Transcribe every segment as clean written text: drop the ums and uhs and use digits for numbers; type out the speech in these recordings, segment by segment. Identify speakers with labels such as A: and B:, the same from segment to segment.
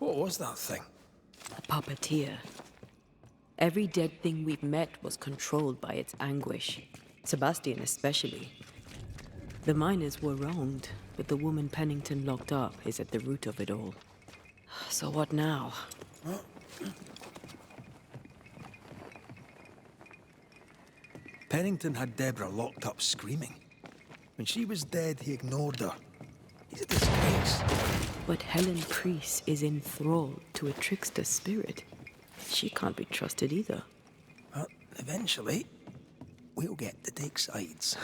A: What was that thing?
B: A puppeteer. Every dead thing we've met was controlled by its anguish. Sebastian especially. The miners were wronged, but the woman Pennington locked up is at the root of it all. So what now?
A: Pennington had Deborah locked up screaming. When she was dead, he ignored her. He's a disgrace.
B: But Helen Priest is enthralled to a trickster spirit. She can't be trusted either.
A: But eventually, we'll get to take sides.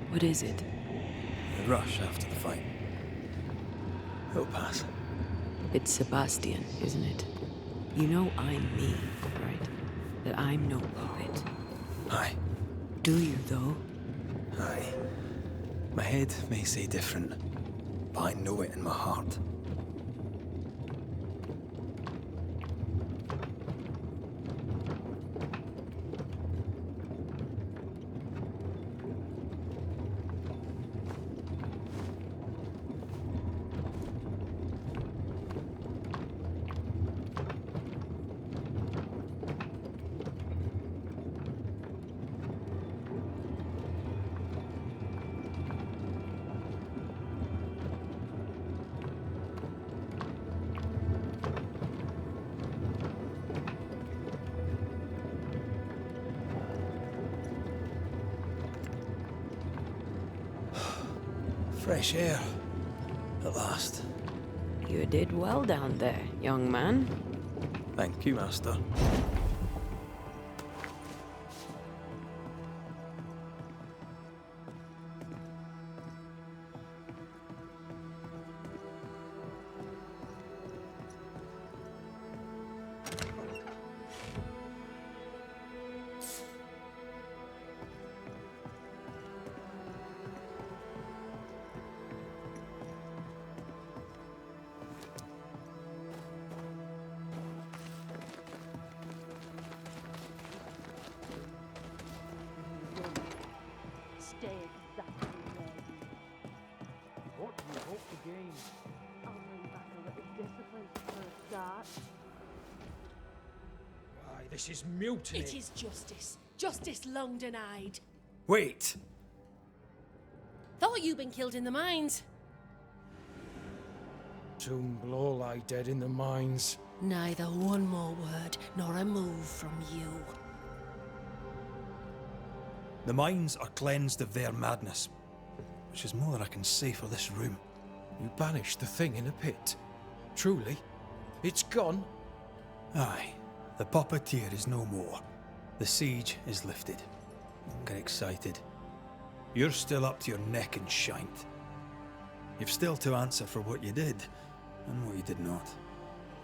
B: What is it?
A: The rush after the fight. It'll pass.
B: It's Sebastian, isn't it? You know I'm me, right? That I'm no poet.
A: Aye.
B: Do you, though?
A: Aye. My head may say different, but I know it in my heart. Fresh air. At last.
B: You did well down there, young man.
A: Thank you, Master.
C: Stay exactly where you are.
D: What do you hope to gain?
C: I'll bring back a little discipline for a start.
D: Why, this is mutiny.
E: It is justice. Justice long denied.
A: Wait!
E: Thought you'd been killed in the mines.
D: Soon blow lie dead in the mines.
E: Neither one more word nor a move from you.
A: The mines are cleansed of their madness, which is more than I can say for this room.
D: You banished the thing in a pit. Truly? It's gone?
A: Aye. The puppeteer is no more. The siege is lifted. Don't get excited. You're still up to your neck in shite. You've still to answer for what you did, and what you did not.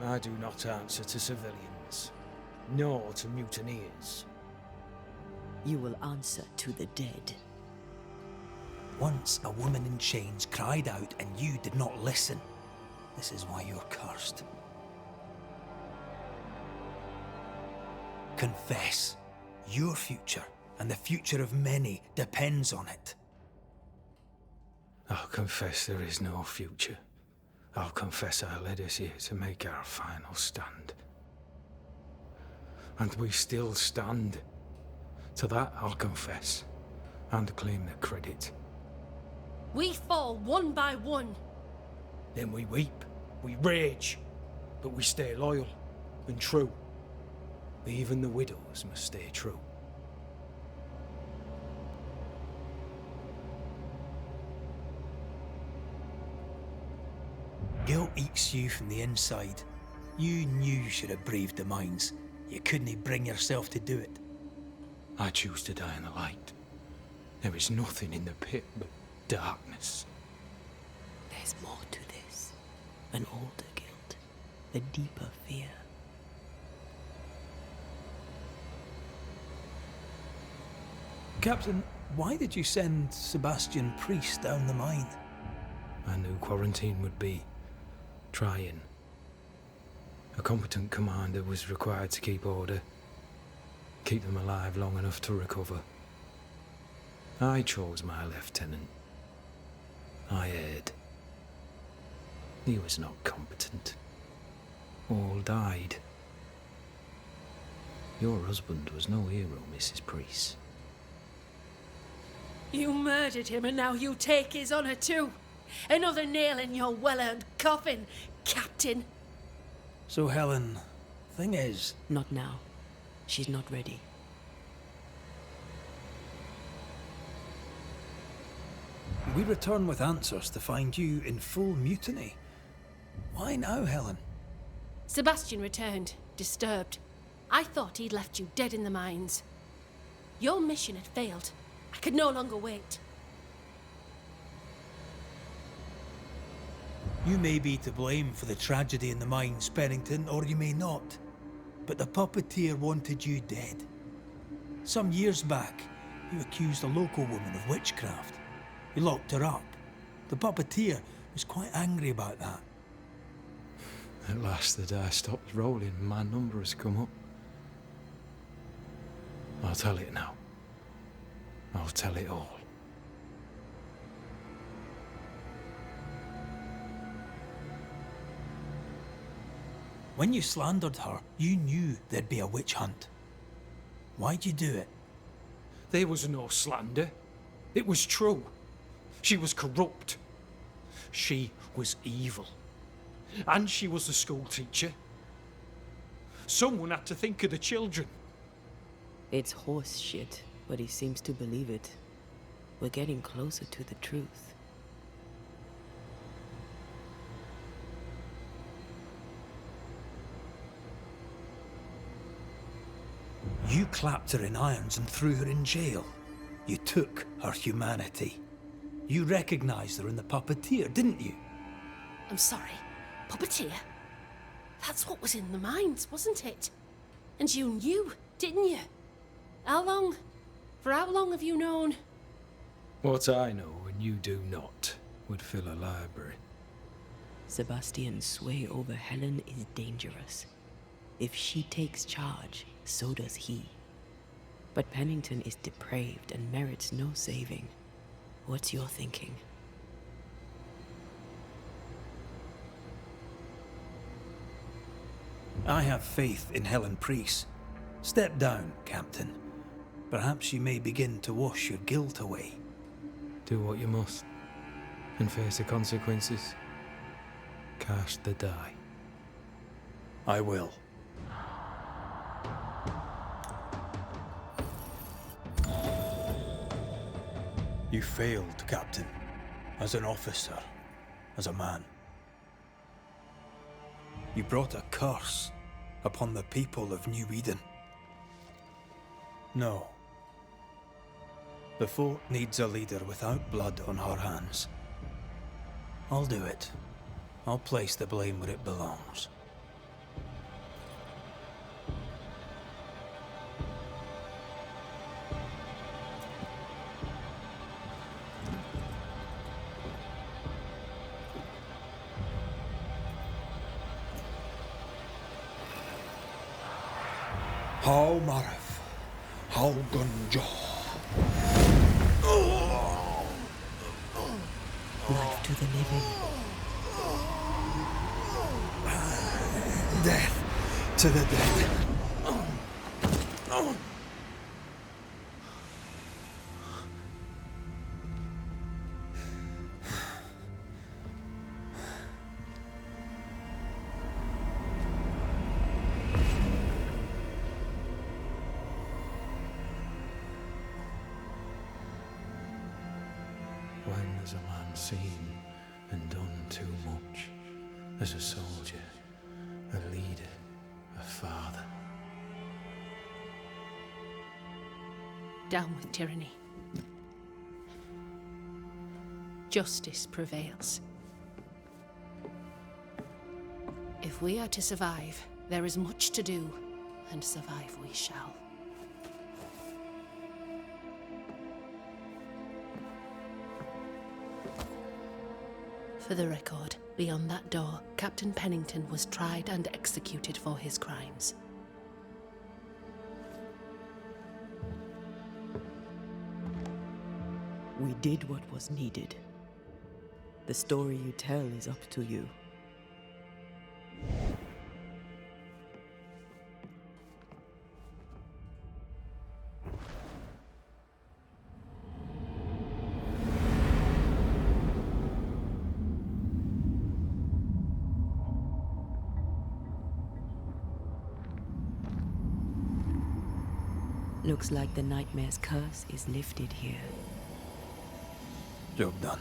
D: I do not answer to civilians, nor to mutineers.
B: You will answer to the dead.
A: Once a woman in chains cried out and you did not listen. This is why you're cursed. Confess. Your future and the future of many depends on it.
D: I'll confess there is no future. I'll confess I led us here to make our final stand. And we still stand. To that I'll confess, and claim the credit.
E: We fall one by one.
D: Then we weep, We rage, but we stay loyal and true. Even the widows must stay true.
A: Guilt eats you from the inside. You knew you should have braved the mines. You couldn't bring yourself to do it.
D: I choose to die in the light. There is nothing in the pit but darkness.
B: There's more to this. An older guilt. A deeper fear.
A: Captain, why did you send Sebastian Priest down the mine?
D: I knew quarantine would be trying. A competent commander was required to keep order, keep them alive long enough to recover. I chose my lieutenant. I erred. He was not competent. All died. Your husband was no hero, Mrs. Priest.
E: You murdered him and now you take his honour too. Another nail in your well-earned coffin, Captain.
A: So Helen, thing is...
B: Not now. She's not ready.
A: We return with answers to find you in full mutiny. Why now, Helen?
E: Sebastian returned, disturbed. I thought he'd left you dead in the mines. Your mission had failed. I could no longer wait.
A: You may be to blame for the tragedy in the mines, Pennington, or you may not. But the puppeteer wanted you dead. Some years back, you accused a local woman of witchcraft. You locked her up. The puppeteer was quite angry about that.
D: At last the die stopped rolling and my number has come up. I'll tell it now. I'll tell it all.
A: When you slandered her, you knew there'd be a witch hunt. Why'd you do it?
D: There was no slander. It was true. She was corrupt. She was evil. And she was a school teacher. Someone had to think of the children.
B: It's horse shit, but he seems to believe it. We're getting closer to the truth.
A: You clapped her in irons and threw her in jail. You took her humanity. You recognized her in the puppeteer, didn't you?
E: I'm sorry. Puppeteer? That's what was in the mines, wasn't it? And you knew, didn't you? How long? For how long have you known?
D: What I know and you do not would fill a library.
B: Sebastian's sway over Helen is dangerous. If she takes charge, so does he. But Pennington is depraved and merits no saving. What's your thinking?
A: I have faith in Helen Priest. Step down, Captain. Perhaps you may begin to wash your guilt away.
D: Do what you must and face the consequences. Cast the die.
A: I will. You failed, Captain. As an officer, as a man. You brought a curse upon the people of New Eden. No. The fort needs a leader without blood on her hands. I'll do it. I'll place the blame where it belongs. How Marif, how Gunjo.
B: Life to the living.
A: Death to the dead.
D: as a man seen and done too much, as a soldier, a leader, a father.
E: Down with tyranny. Justice prevails. If we are to survive, there is much to do, and survive we shall. For the record, beyond that door, Captain Pennington was tried and executed for his crimes.
B: We did what was needed. The story you tell is up to you. Looks like the nightmare's curse is lifted here.
A: Job done.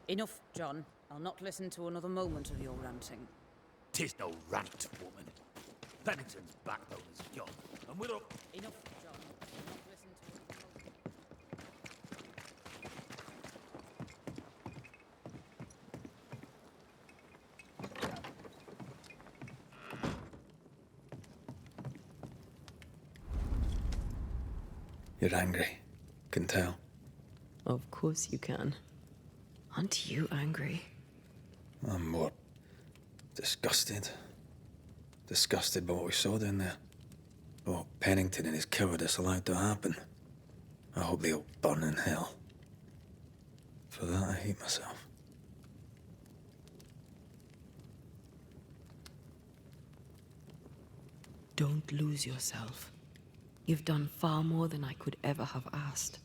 F: Enough, John. I'll not listen to another moment of your ranting.
G: 'Tis no rant, woman. Pennington's backbone is gone, and we're up.
F: Enough, John. I'll not listen to another moment.
A: You're angry. Can tell.
B: Of course you can. Aren't you angry?
A: I'm more disgusted. Disgusted by what we saw down there. What Pennington and his cowardice allowed to happen. I hope they'll burn in hell. For that, I hate myself.
B: Don't lose yourself. You've done far more than I could ever have asked.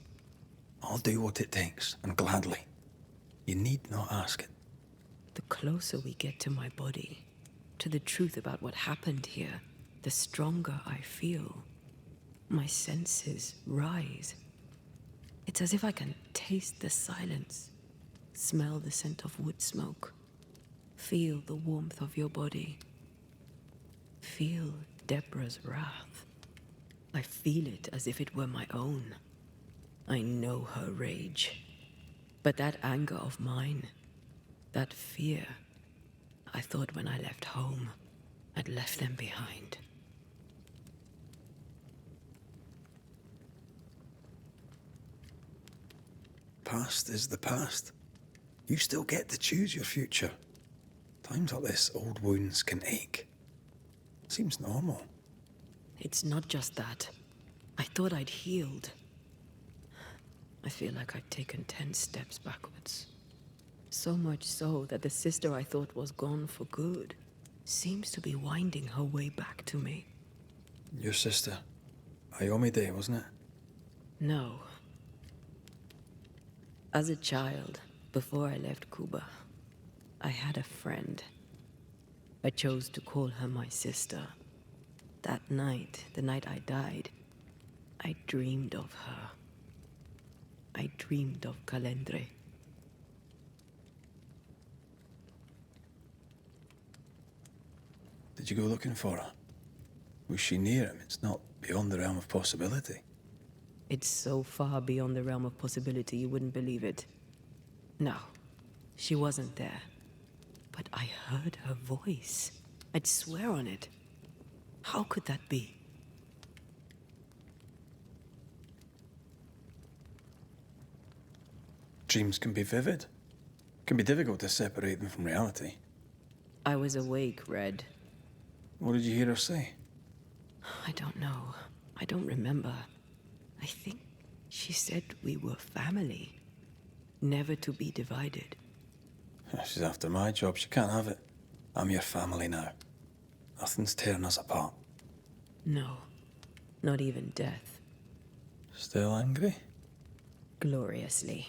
A: I'll do what it takes, and gladly. You need not ask it.
B: The closer we get to my body, to the truth about what happened here, the stronger I feel. My senses rise. It's as if I can taste the silence, smell the scent of wood smoke, feel the warmth of your body, feel Deborah's wrath. I feel it as if it were my own. I know her rage. But that anger of mine, that fear, I thought when I left home, I'd left them behind.
A: Past is the past. You still get to choose your future. Times like this, old wounds can ache. Seems normal.
B: It's not just that. I thought I'd healed. I feel like I've taken 10 steps backwards. So much so that the sister I thought was gone for good seems to be winding her way back to me.
A: Your sister. Iomi Day, wasn't it?
B: No. As a child, before I left Cuba, I had a friend. I chose to call her my sister. That night, the night I died, I dreamed of her. I dreamed of Calendre.
A: Did you go looking for her? Was she near him? It's not beyond the realm of possibility.
B: It's so far beyond the realm of possibility you wouldn't believe it. No, she wasn't there. But I heard her voice. I'd swear on it. How could that be?
A: Dreams can be vivid. Can be difficult to separate them from reality.
B: I was awake, Red.
A: What did you hear her say?
B: I don't know. I don't remember. I think she said we were family. Never to be divided.
A: She's after my job. She can't have it. I'm your family now. Nothing's tearing us apart.
B: No, not even death.
A: Still angry?
B: Gloriously.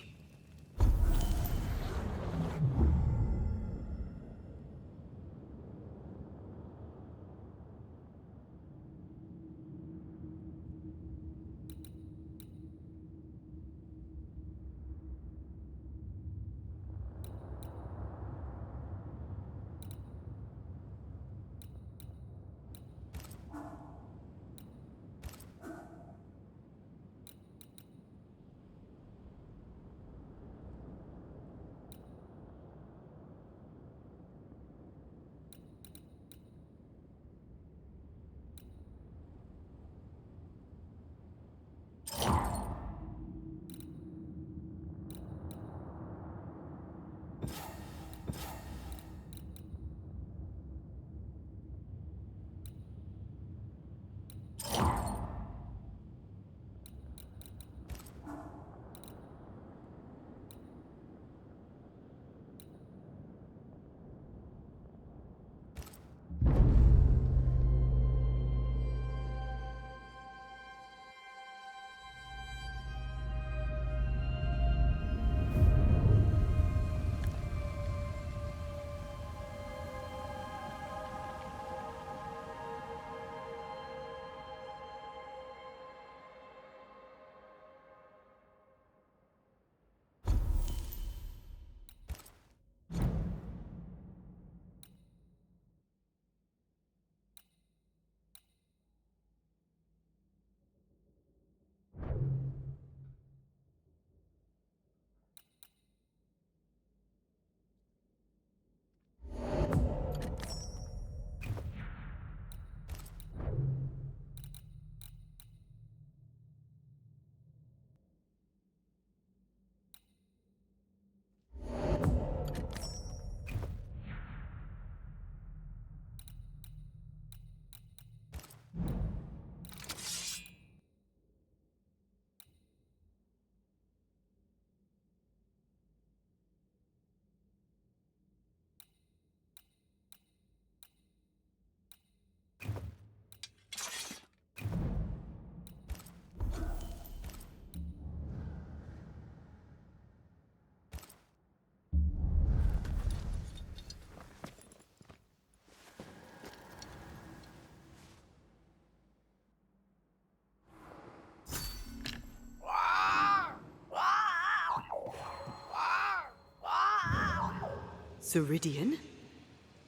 B: Ceridian?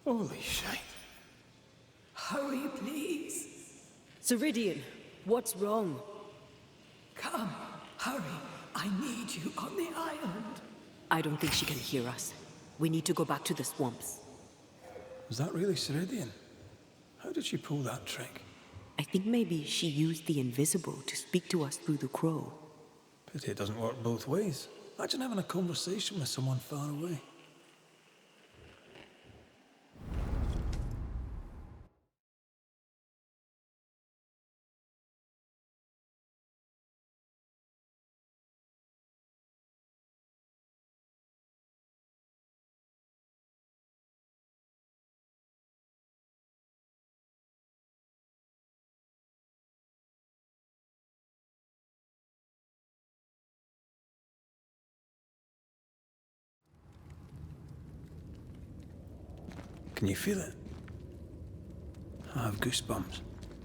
A: Holy shit.
H: Hurry, please.
B: Ceridian, what's wrong?
H: Come, hurry. I need you on the island.
B: I don't think she can hear us. We need to go back to the swamps.
A: Was that really Ceridian? How did she pull that trick?
B: I think maybe she used the invisible to speak to us through the crow.
A: Pity it doesn't work both ways. Imagine having a conversation with someone far away. Can you feel it? I have goosebumps.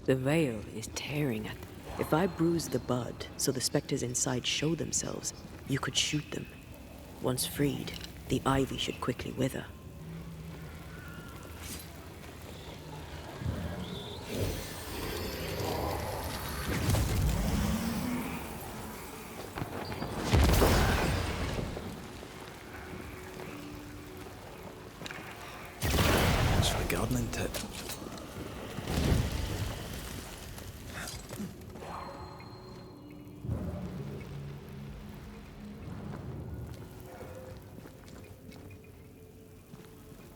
B: The veil is tearing at them. If I bruise the bud so the specters inside show themselves, you could shoot them. Once freed, the ivy should quickly wither.
A: It's for a gardening tip.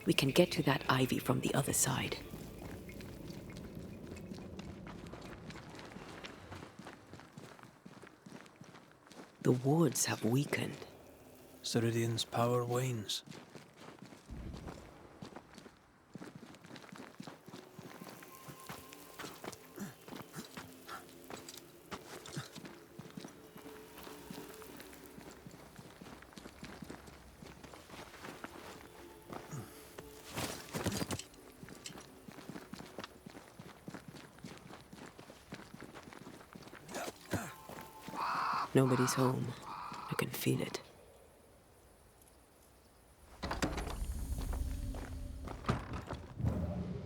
B: We can get to that ivy from the other side. The wards have weakened.
A: Ceridian's power wanes.
B: Nobody's home. I can feel it.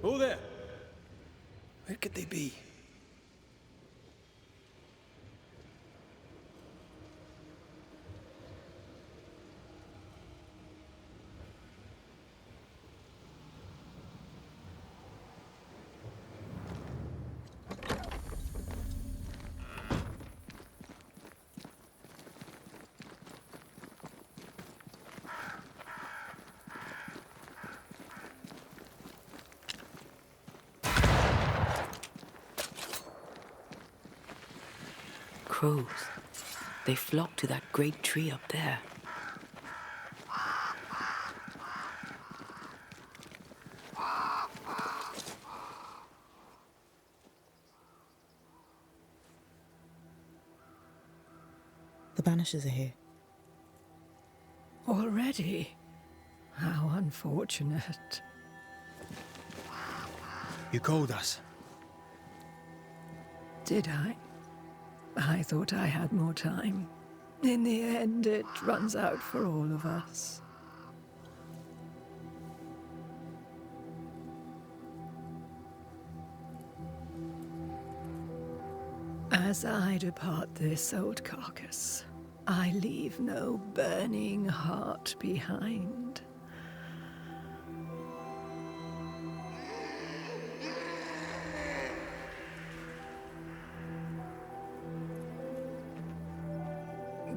A: Oh there! Where could they be?
B: Crows. They flock to that great tree up there.
I: The Banishers are here.
H: Already? How unfortunate.
A: You called us.
H: Did I? I thought I had more time. In the end, it runs out for all of us. As I depart this old carcass, I leave no burning heart behind.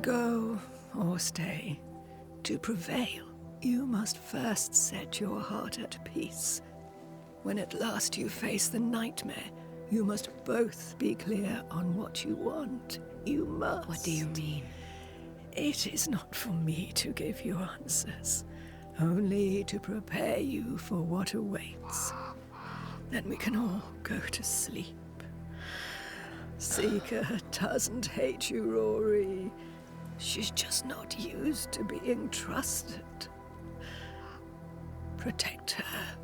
H: Go or stay. To prevail, you must first set your heart at peace. When at last you face the nightmare, you must both be clear on what you want. You must.
B: What do you mean?
H: It is not for me to give you answers, only to prepare you for what awaits. Then we can all go to sleep. Seeker doesn't hate you, Rory. She's just not used to being trusted. Protect her.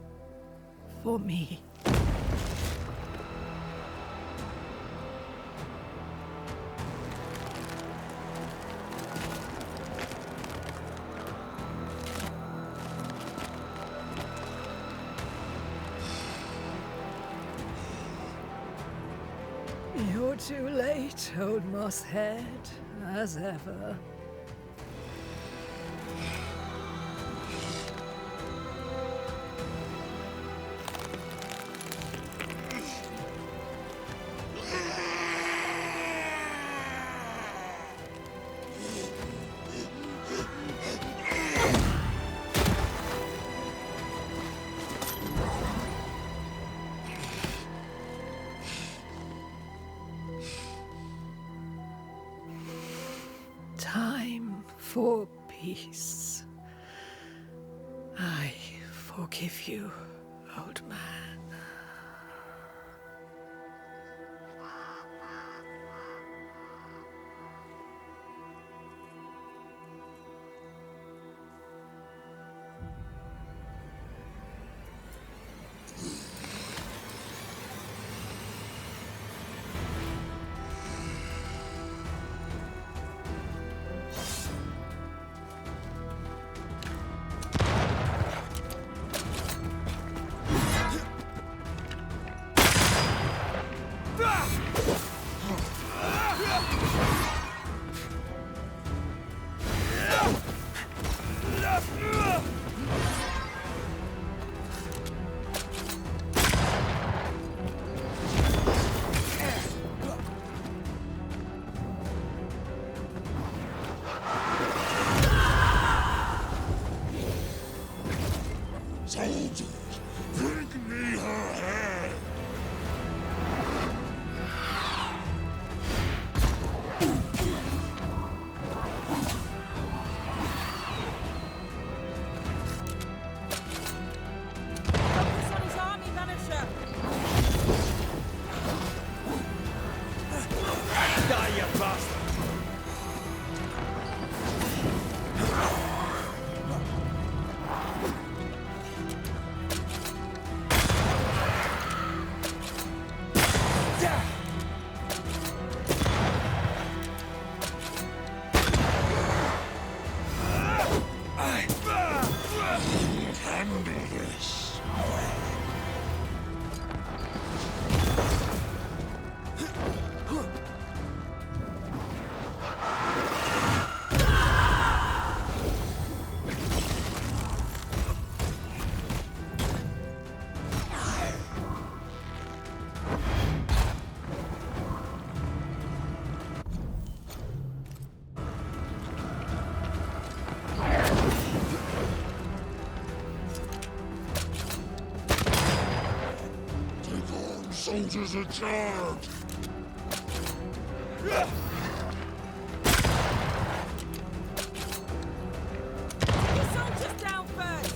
H: For me. You're too late, old mosshead, as ever. Time for peace. I forgive you, old man.
J: Soldiers, bring me her head!
F: Focus on his army, Banisher!
A: Die, you bastard!
J: Handle this! Soldiers are charged!
F: Your soldiers down first!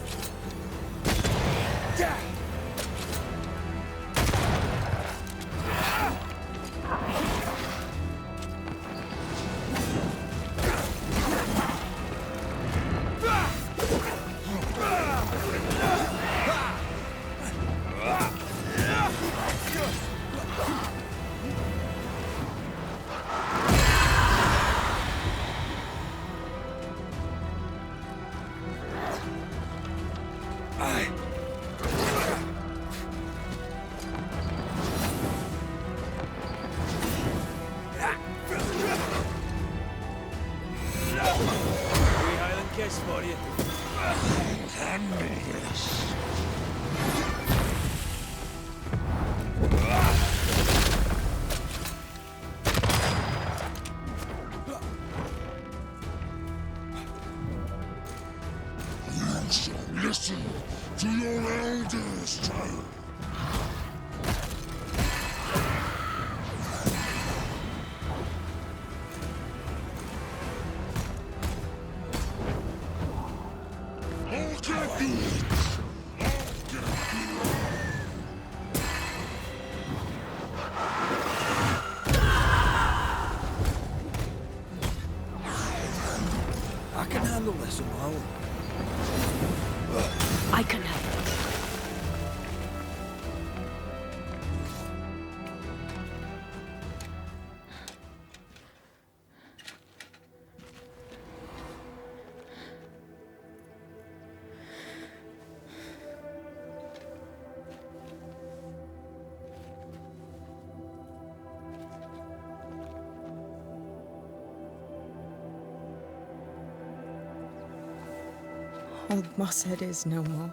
I: Old Mosshead is no more.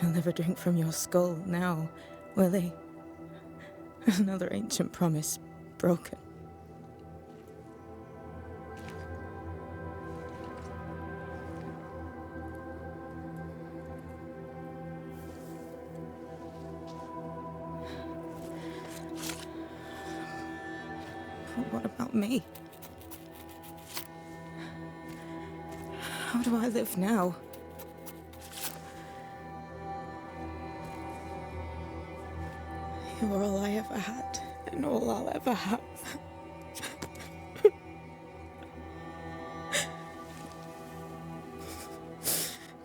I: He'll never drink from your skull now, will he? Another ancient promise broken. But what about me? How do I live now? You're all I ever had, and all I'll ever have.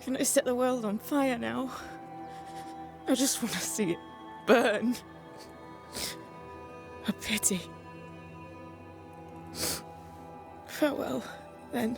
I: Can I set the world on fire now? I just want to see it burn. A pity. Farewell, then.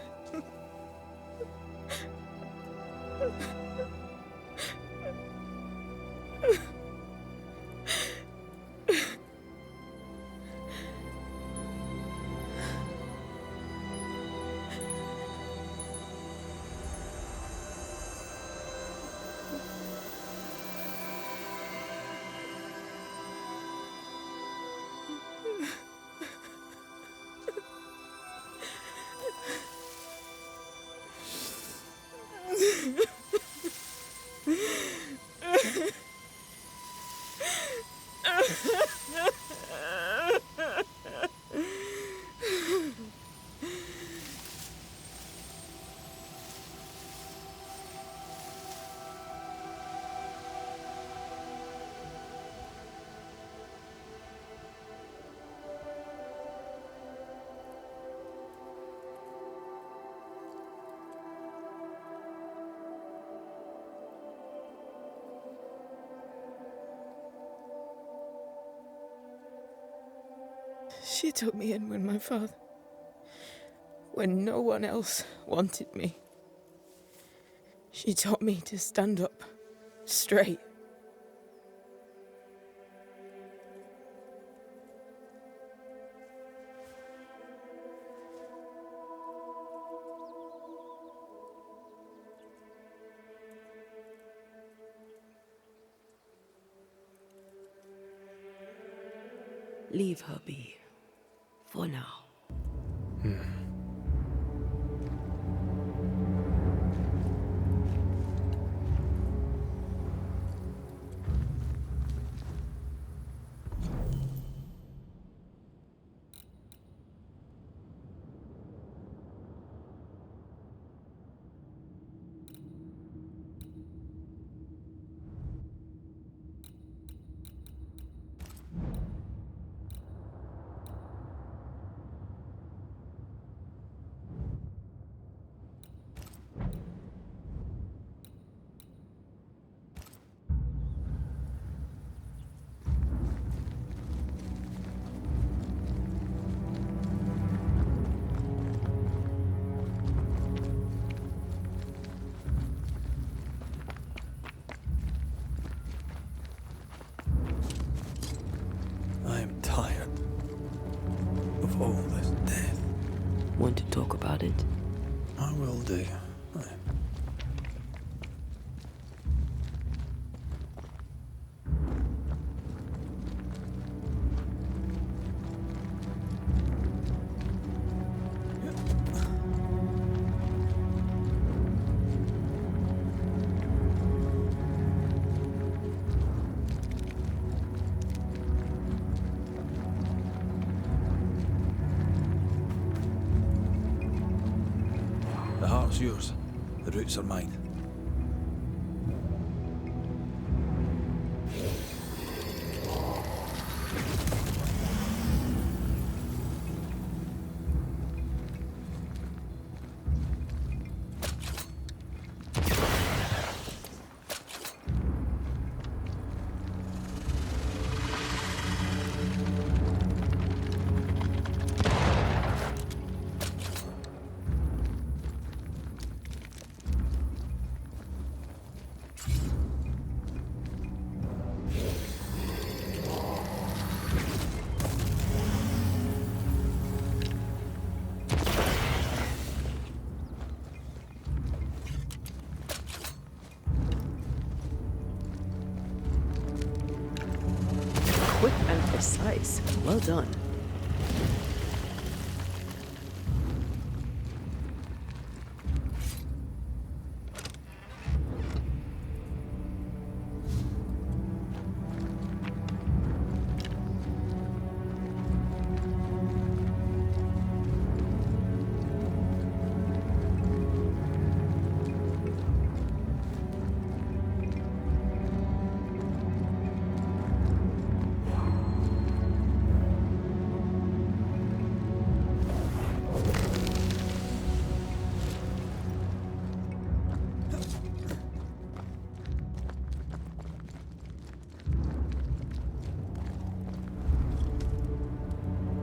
I: She took me in when no one else wanted me. She taught me to stand up straight.
B: Leave her be. For now.
A: I am tired of all this death.
B: Want to talk about it?
A: I will do. The heart's yours. The roots are mine.
B: Quick and precise. Well done.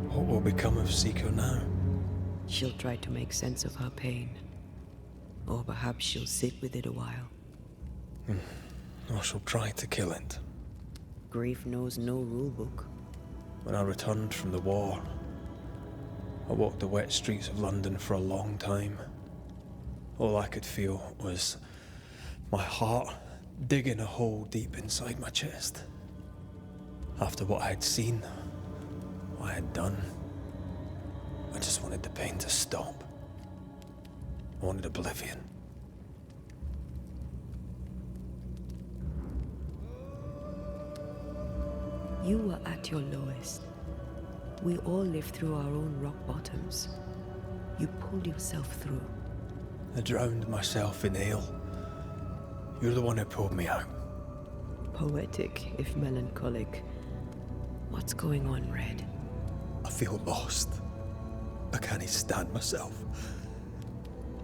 D: What will become of Seeker now?
B: She'll try to make sense of her pain. Or perhaps she'll sit with it a while.
D: Or she'll try to kill it.
B: Grief knows no rulebook.
D: When I returned from the war, I walked the wet streets of London for a long time. All I could feel was my heart digging a hole deep inside my chest. After what I had seen, what I had done, I just wanted the pain to stop. I wanted oblivion.
B: You were at your lowest. We all live through our own rock bottoms. You pulled yourself through.
D: I drowned myself in ale. You're the one who pulled me out.
B: Poetic, if melancholic. What's going on, Red?
D: I feel lost. I can't stand myself.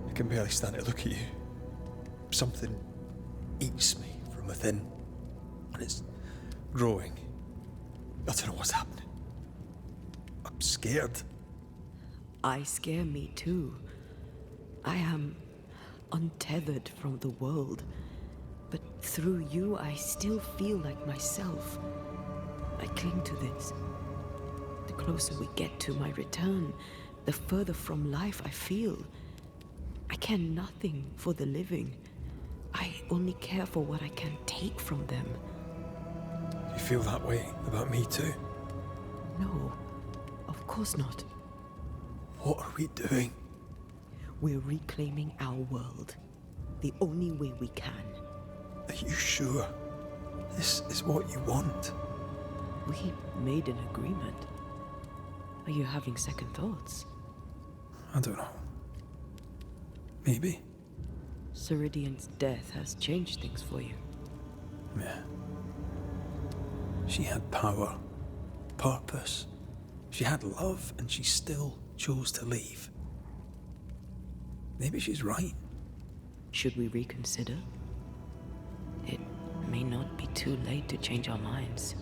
D: I can barely stand to look at you. Something eats me from within, and it's growing. I don't know what's happening. I'm scared.
B: I scare me too. I am untethered from the world, but through you I still feel like myself. I cling to this. The closer we get to my return, the further from life I feel. I care nothing for the living. I only care for what I can take from them.
D: You feel that way about me too?
B: No, of course not.
D: What are we doing?
B: We're reclaiming our world. The only way we can.
D: Are you sure this is what you want?
B: We made an agreement. Are you having second thoughts?
D: I don't know. Maybe.
B: Ceridian's death has changed things for you.
D: Yeah. She had power, purpose. She had love, and she still chose to leave. Maybe she's right.
B: Should we reconsider? It may not be too late to change our minds.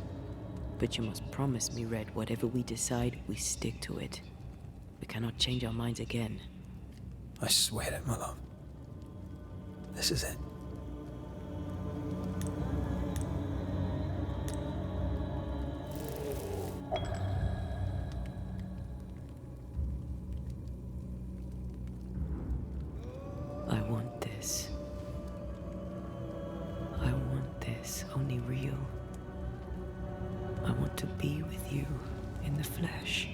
B: But you must promise me, Red, whatever we decide, we stick to it. We cannot change our minds again.
D: I swear it, my love. This is it.
B: I want this. I want this, only real. I want to be with you in the flesh.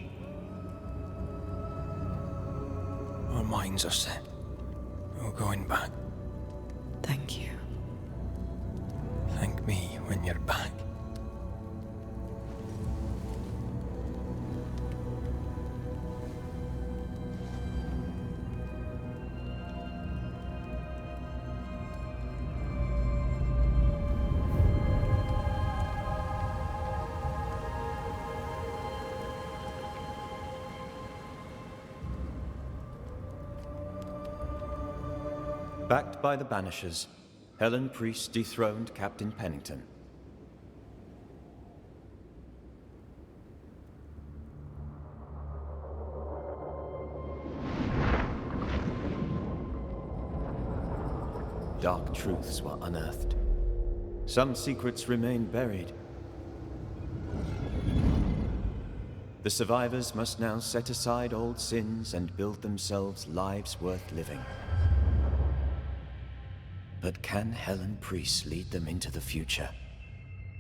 D: Our minds are set. We're going back.
B: Thank you.
D: Thank me when you're back.
K: Backed by the Banishers, Helen Priest dethroned Captain Pennington. Dark truths were unearthed. Some secrets remain buried. The survivors must now set aside old sins and build themselves lives worth living. But can Helen Priest lead them into the future?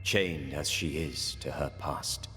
K: chained as she is to her past.